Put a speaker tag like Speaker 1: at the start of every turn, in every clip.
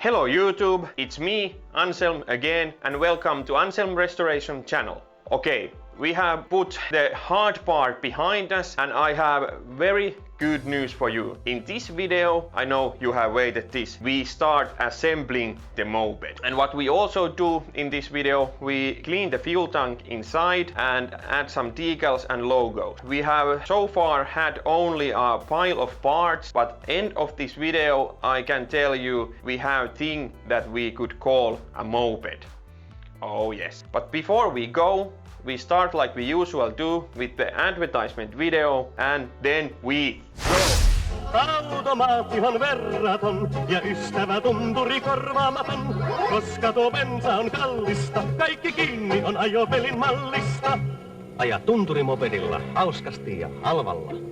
Speaker 1: Hello YouTube, it's me, Anshjelm again, and welcome to Anshjelm Restoration channel. Okay, we have put the hard part behind us and I have very good news for you. In this video, I know you have waited this, we start assembling the moped. And what we also do in this video, we clean the fuel tank inside and add some decals and logos. We have so far had only a pile of parts, but end of this video I can tell you we have thing that we could call a moped. Oh yes. But before we go, we start like we usually do with the advertisement video and then we go!
Speaker 2: Automaattihan verraton ja ystävä tunturi korvaamaton. Koska tuo bensa on kallista, kaikki kiinni on ajopelin mallista. Aja tunturimopedilla, hauskasti ja halvalla.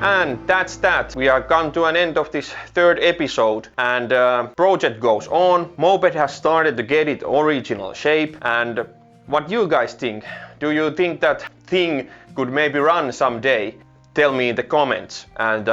Speaker 1: And that's that. We are come to an end of this third episode, and project goes on. Moped has started to get its original shape, and what you guys think? Do you think that thing could maybe run someday? Tell me in the comments. And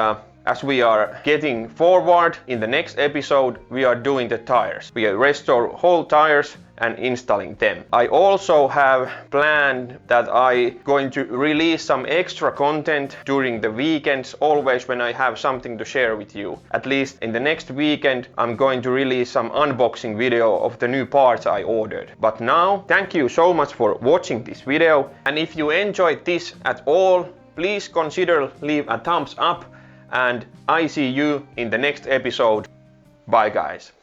Speaker 1: as we are getting forward in the next episode, we are doing the tires. We restore whole tires and installing them. I also have planned that I'm going to release some extra content during the weekends, always when I have something to share with you. At least in the next weekend I'm going to release some unboxing video of the new parts I ordered. But now, thank you so much for watching this video, and if you enjoyed this at all, please consider leave a thumbs up, and I see you in the next episode. Bye guys.